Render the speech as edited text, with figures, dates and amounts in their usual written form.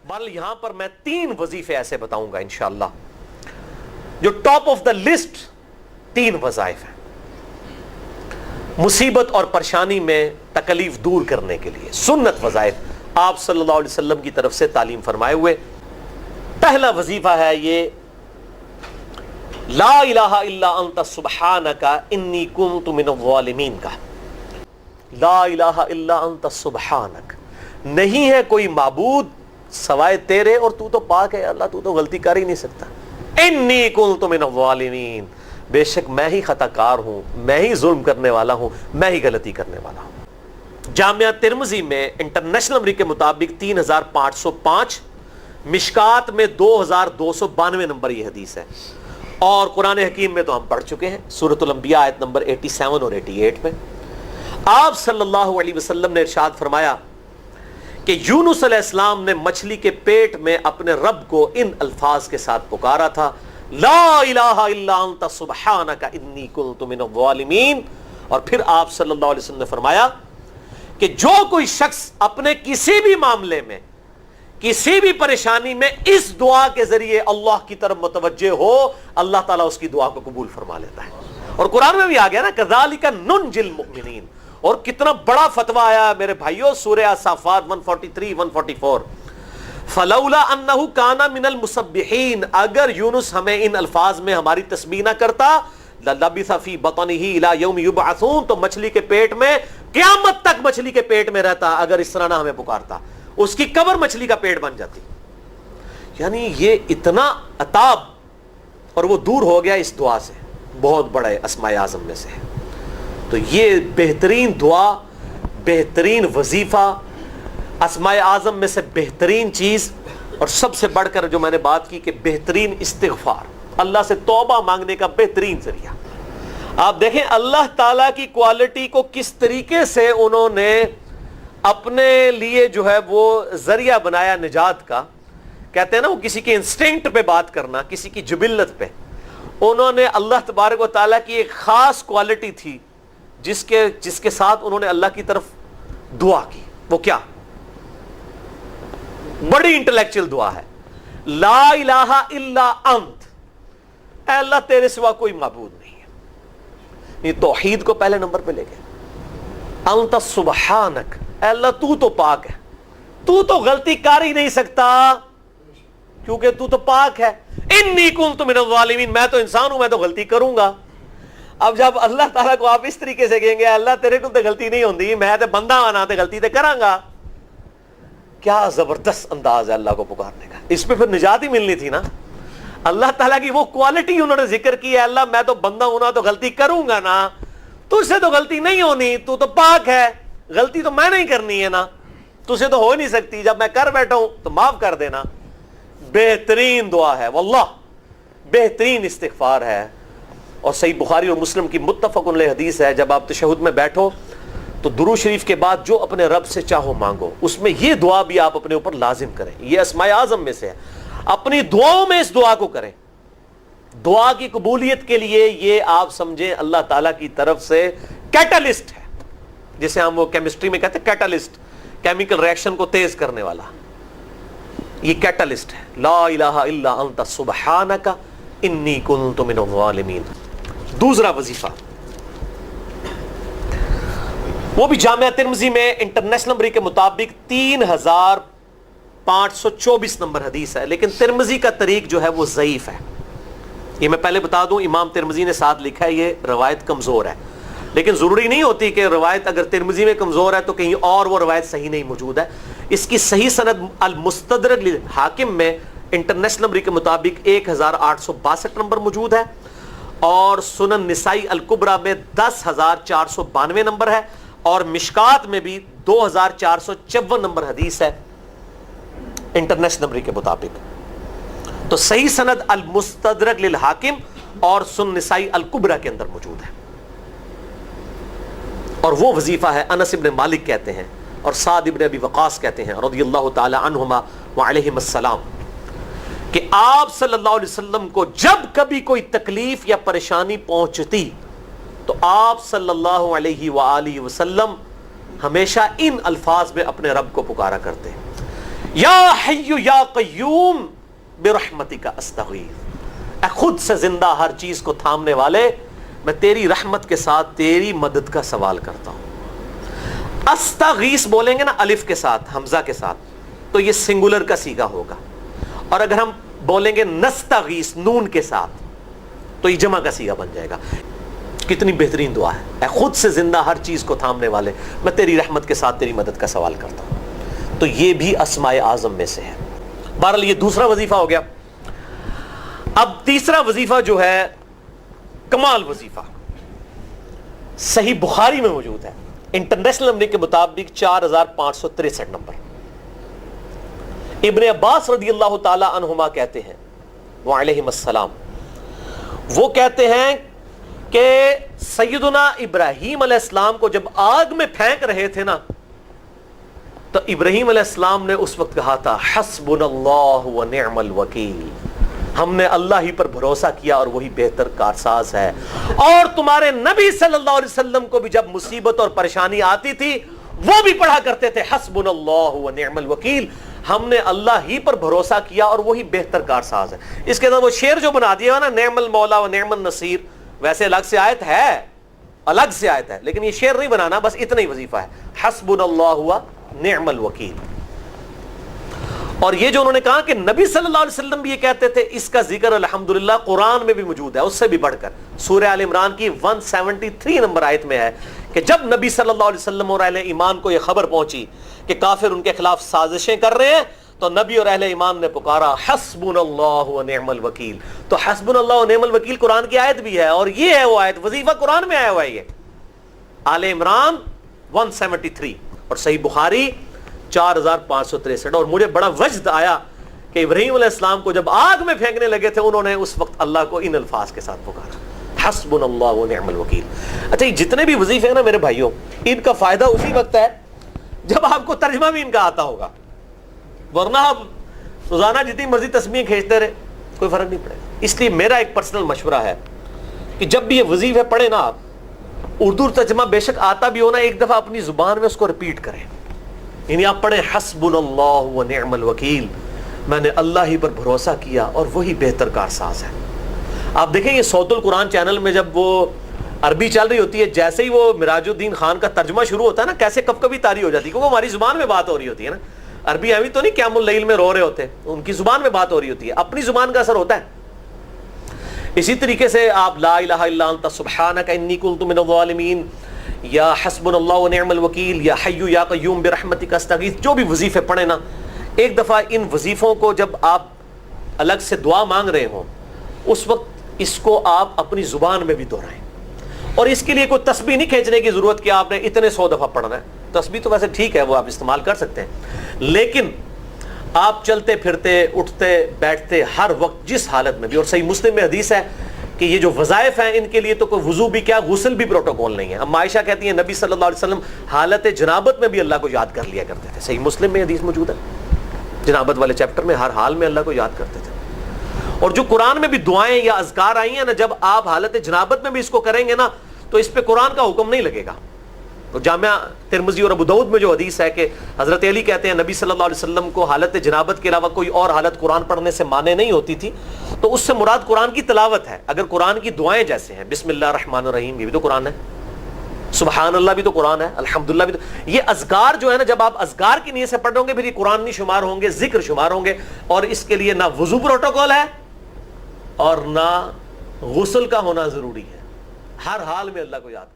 بل یہاں پر میں 3 وظیفے ایسے بتاؤں گا انشاءاللہ جو ٹاپ آف دا لسٹ 3 وظائف ہیں مصیبت اور پریشانی میں تکلیف دور کرنے کے لیے، سنت وظائف آپ صلی اللہ علیہ وسلم کی طرف سے تعلیم فرمائے ہوئے۔ پہلا وظیفہ ہے یہ لا الہ الا انت سبحانک انی کنت من الظالمین کا۔ لا الہ الا انت سبحانک، نہیں ہے کوئی معبود سوائے تیرے اور تو تو پاک ہے اللہ، تو تو غلطی کر ہی نہیں سکتا۔ انی کنت من الظالمین، بے شک میں ہی خطا کار ہوں، میں ہی ظلم کرنے والا ہوں، میں ہی غلطی کرنے والا ہوں۔ جامعہ ترمذی میں انٹرنیشنل نمبر کے مطابق 3505، مشکات میں 2292 نمبر یہ حدیث ہے، اور قرآن حکیم میں تو ہم پڑھ چکے ہیں سورۃ الانبیاء آیت نمبر 87 اور 88 میں آپ صلی اللہ علیہ وسلم نے ارشاد فرمایا کہ یونس علیہ السلام نے مچھلی کے پیٹ میں اپنے رب کو ان الفاظ کے ساتھ پکارا تھا، لا الہ الا انت سبحانک انی کنت من الظالمین۔ اور پھر آپ صلی اللہ علیہ وسلم نے فرمایا کہ جو کوئی شخص اپنے کسی بھی معاملے میں، کسی بھی پریشانی میں اس دعا کے ذریعے اللہ کی طرف متوجہ ہو، اللہ تعالیٰ اس کی دعا کو قبول فرما لیتا ہے۔ اور قرآن میں بھی آ گیا نا کذالک ننجی المؤمنین، اور کتنا بڑا فتویٰ آیا میرے بھائیوں سورہ صافات 143 144، فلولا انہ کان من المسبحین، اگر یونس ہمیں ان الفاظ میں ہماری تسبیح نہ کرتا للبث فی بطنہ الی یوم یبعثون، تو مچھلی کے پیٹ میں قیامت تک مچھلی کے پیٹ میں رہتا اگر اس طرح نہ ہمیں پکارتا، اس کی قبر مچھلی کا پیٹ بن جاتی۔ یعنی یہ اتنا عطاب، اور وہ دور ہو گیا اس دعا سے، بہت بڑے اسماء اعظم میں سے ہے۔ تو یہ بہترین دعا، بہترین وظیفہ، اسماء اعظم میں سے بہترین چیز، اور سب سے بڑھ کر جو میں نے بات کی کہ بہترین استغفار، اللہ سے توبہ مانگنے کا بہترین ذریعہ۔ آپ دیکھیں اللہ تعالیٰ کی کوالٹی کو کس طریقے سے انہوں نے اپنے لیے جو ہے وہ ذریعہ بنایا نجات کا۔ کہتے ہیں نا وہ کسی کے انسٹنکٹ پہ بات کرنا، کسی کی جبلت پہ، انہوں نے اللہ تبارک و تعالیٰ کی ایک خاص کوالٹی تھی جس کے ساتھ انہوں نے اللہ کی طرف دعا کی۔ وہ کیا؟ بڑی انٹلیکچوئل دعا ہے، لا الہ الا انت، اے اللہ تیرے سوا کوئی معبود نہیں ہے۔ یہ توحید کو پہلے نمبر پہ لے گئے۔ انت سبحانک، اے اللہ تو پاک ہے، تو غلطی کر ہی نہیں سکتا کیونکہ تو پاک ہے۔ انی کنت من الظالمین، میں تو انسان ہوں، میں تو غلطی کروں گا۔ اب جب اللہ تعالیٰ کو آپ اس طریقے سے کہیں گے اللہ تیرے کو تو غلطی نہیں ہوندی، میں تو بندہ آنا تو غلطی تو کراں گا، کیا زبردست انداز ہے اللہ کو پکارنے کا۔ اس پہ پھر نجات ہی ملنی تھی نا۔ اللہ تعالیٰ کی وہ کوالٹی انہوں نے ذکر کی ہے، اللہ میں تو بندہ ہوں نا تو غلطی کروں گا نا، تجھ سے تو غلطی نہیں ہونی، تو پاک ہے، غلطی تو میں نہیں کرنی ہے نا، تجھ سے تو ہو نہیں سکتی، جب میں کر بیٹھا ہوں تو معاف کر دینا۔ بہترین دعا ہے واللہ، بہترین استغفار ہے۔ اور صحیح بخاری اور مسلم کی متفق علیہ حدیث ہے، جب آپ تشہد میں بیٹھو تو درود شریف کے بعد جو اپنے رب سے چاہو مانگو، اس میں یہ دعا بھی آپ اپنے اوپر لازم کریں۔ یہ اسماء اعظم میں سے ہے، اپنی دعاؤں میں اس دعا کو کریں۔ دعا کی قبولیت کے لیے یہ آپ سمجھیں اللہ تعالیٰ کی طرف سے کیٹالسٹ ہے، جسے ہم وہ کیمسٹری میں کہتے ہیں کیٹالسٹ، کیمیکل ریئیکشن کو تیز کرنے والا، یہ کیٹالسٹ ہے۔ لا الہ الا انت سبحانک انی کنت من الظالمین۔ دوسرا وظیفہ وہ بھی جامعہ ترمذی میں انٹرنیشنل نمبر کے مطابق 3524 نمبر حدیث ہے، لیکن ترمذی کا طریق جو ہے وہ ضعیف ہے۔ یہ میں پہلے بتا دوں، امام ترمذی نے ساتھ لکھا ہے یہ روایت کمزور ہے، لیکن ضروری نہیں ہوتی کہ روایت اگر ترمذی میں کمزور ہے تو کہیں اور وہ روایت صحیح نہیں موجود ہے۔ اس کی صحیح سند المستدرک للحاکم میں انٹرنیشنل نمبر کے مطابق 1862 نمبر موجود ہے، اور سنن نسائی الکبریٰ میں 10492 نمبر ہے، اور مشکات میں بھی 2454 نمبر حدیث ہے انٹرنیشنل نمبر کے مطابق۔ تو صحیح سند المستدرک للحاکم اور سنن نسائی الکبریٰ کے اندر موجود ہے، اور وہ وظیفہ ہے انس ابن مالک کہتے ہیں اور سعد ابن ابی وقاص کہتے ہیں رضی اللہ تعالی عنہما وعلیہم السلام، کہ آپ صلی اللہ علیہ وسلم کو جب کبھی کوئی تکلیف یا پریشانی پہنچتی تو آپ صلی اللہ علیہ وآلہ وسلم ہمیشہ ان الفاظ میں اپنے رب کو پکارا کرتے ہیں۔ یا حی یا قیوم برحمتک استغیث، اے خود سے زندہ ہر چیز کو تھامنے والے، میں تیری رحمت کے ساتھ تیری مدد کا سوال کرتا ہوں۔ استغیث بولیں گے نا الف کے ساتھ، حمزہ کے ساتھ، تو یہ سنگولر کا صیغہ ہوگا، اور اگر ہم بولیں گے نستغیث نون کے ساتھ تو یہ جمع کا صیغہ بن جائے گا۔ کتنی بہترین دعا ہے، اے خود سے زندہ ہر چیز کو تھامنے والے، میں تیری رحمت کے ساتھ تیری مدد کا سوال کرتا ہوں۔ تو یہ بھی اسماء اعظم میں سے ہے۔ بہرحال یہ دوسرا وظیفہ ہو گیا۔ اب تیسرا وظیفہ جو ہے کمال وظیفہ، صحیح بخاری میں موجود ہے، انٹرنیشنل نمبر کے مطابق 4563 نمبر۔ ابن عباس رضی اللہ تعالی عنہما کہتے ہیں وعلیہم السلام، وہ کہتے ہیں کہ سیدنا ابراہیم علیہ السلام کو جب آگ میں پھینک رہے تھے نا، تو ابراہیم علیہ السلام نے اس وقت کہا تھا حسبنا اللہ ونعم الوکیل، ہم نے اللہ ہی پر بھروسہ کیا اور وہی بہتر کارساز ہے۔ اور تمہارے نبی صلی اللہ علیہ وسلم کو بھی جب مصیبت اور پریشانی آتی تھی وہ بھی پڑھا کرتے تھے حسبنا اللہ ونعم الوکیل، ہم نے اللہ ہی پر بھروسہ کیا اور وہی بہتر کارساز ہے۔ اس کے اندر وہ شعر جو بنا دیا نا، نعم المولا و نعم النصیر، ویسے الگ سے آیت ہے، الگ سے آیت ہے، لیکن یہ شعر نہیں بنانا، بس اتنا ہی وظیفہ ہے، حسبنا اللہ و نعم الوکیل۔ اور یہ جو انہوں نے کہا کہ نبی صلی اللہ علیہ وسلم بھی یہ کہتے تھے، اس کا ذکر الحمدللہ قرآن میں بھی موجود ہے، اس سے بھی بڑھ کر سورہ آل عمران کی 173 نمبر آیت میں ہے کہ جب نبی صلی اللہ علیہ وسلم اور اہل ایمان کو یہ خبر پہنچی کہ کافر ان کے خلاف سازشیں کر رہے ہیں، تو نبی اور اہل ایمان نے پکارا حسبنا اللہ و نعم الوکیل۔ تو حسبنا اللہ و نعم الوکیل قرآن کی آیت بھی ہے، اور یہ ہے وہ آیت، وظیفہ قرآن میں آیا ہوا ہے یہ، آل عمران 173 اور صحیح بخاری 4563۔ اور مجھے بڑا وجد آیا کہ ابراہیم علیہ السلام کو جب آگ میں پھینکنے لگے تھے، انہوں نے اس وقت اللہ کو ان الفاظ کے ساتھ پکارا حسبنا اللہ و نعم الوکیل۔ اچھا، یہ جتنے بھی وظیفے ہیں نا میرے بھائیوں، ان کا فائدہ اسی وقت ہے جب آپ کو ترجمہ بھی ان کا آتا ہوگا، ورنہ آپ روزانہ جتنی مرضی تسبیحیں کھینچتے رہے کوئی فرق نہیں پڑے گا۔ اس لیے میرا ایک پرسنل مشورہ ہے کہ جب بھی یہ وظیفے پڑھیں نا آپ، اردو ترجمہ بے شک آتا بھی ہونا، ایک دفعہ اپنی زبان میں اس کو ریپیٹ کریں، یعنی آپ پڑھیں حسبنا اللہ و نعم الوکیل، میں نے اللہ ہی پر بھروسہ کیا اور وہی بہتر کارساز ہے۔ آپ دیکھیں یہ صوت القرآن چینل میں جب وہ عربی چل رہی ہوتی ہے، جیسے ہی وہ مراج الدین خان کا ترجمہ شروع ہوتا ہے نا، کیسے کب کبھی طاری ہو جاتی ہے، کیونکہ ہماری زبان میں بات ہو رہی ہوتی ہے نا، عربی ہمیں تو نہیں قیام اللیل میں رو رہے ہوتے، ان کی زبان میں بات ہو رہی ہوتی ہے، اپنی زبان کا اثر ہوتا ہے۔ اسی طریقے سے آپ لا الہ الا انت سبحانک انی کنت من الظالمین، یا حسبنا اللہ و نعم الوکیل، یا حی یا قیوم برحمتک استغیث، جو بھی وظیفے پڑھیں نا، ایک دفعہ ان وظیفوں کو جب آپ الگ سے دعا مانگ رہے ہوں، اس وقت اس کو آپ اپنی زبان میں بھی دہرائیں۔ اور اس کے لیے کوئی تسبیح نہیں کھینچنے کی ضرورت کہ آپ نے اتنے 100 دفعہ پڑھنا ہے، تسبیح تو ویسے ٹھیک ہے، وہ آپ استعمال کر سکتے ہیں، لیکن آپ چلتے پھرتے اٹھتے بیٹھتے ہر وقت جس حالت میں بھی، اور صحیح مسلم میں حدیث ہے کہ یہ جو وظائف ہیں ان کے لیے تو کوئی وضو بھی کیا، غسل بھی پروٹوکول نہیں ہے۔ اب عائشہ کہتی ہیں نبی صلی اللہ علیہ وسلم حالت جنابت میں بھی اللہ کو یاد کر لیا کرتے تھے، صحیح مسلم میں حدیث موجود ہے، جنابت والے چیپٹر میں ہر حال میں اللہ کو یاد کرتے تھے۔ اور جو قرآن میں بھی دعائیں یا اذکار آئی ہیں نا، جب آپ حالت جنابت میں بھی اس کو کریں گے نا، تو اس پہ قرآن کا حکم نہیں لگے گا۔ تو جامعہ ترمذی اور ابو داؤد میں جو حدیث ہے کہ حضرت علی کہتے ہیں نبی صلی اللہ علیہ وسلم کو حالت جنابت کے علاوہ کوئی اور حالت قرآن پڑھنے سے مانے نہیں ہوتی تھی، تو اس سے مراد قرآن کی تلاوت ہے۔ اگر قرآن کی دعائیں جیسے ہیں بسم اللہ الرحمن الرحیم، یہ بھی تو قرآن ہے، سبحان اللہ بھی تو قرآن ہے، الحمدللہ بھی تو، یہ اذکار جو ہے نا، جب آپ اذکار کی نیت سے پڑھ رہے ہوں گے پھر یہ قرآن نہیں شمار ہوں گے، ذکر شمار ہوں گے، اور اس کے لیے نہ وضو پروٹوکول ہے اور نہ غسل کا ہونا ضروری ہے، ہر حال میں اللہ کو یاد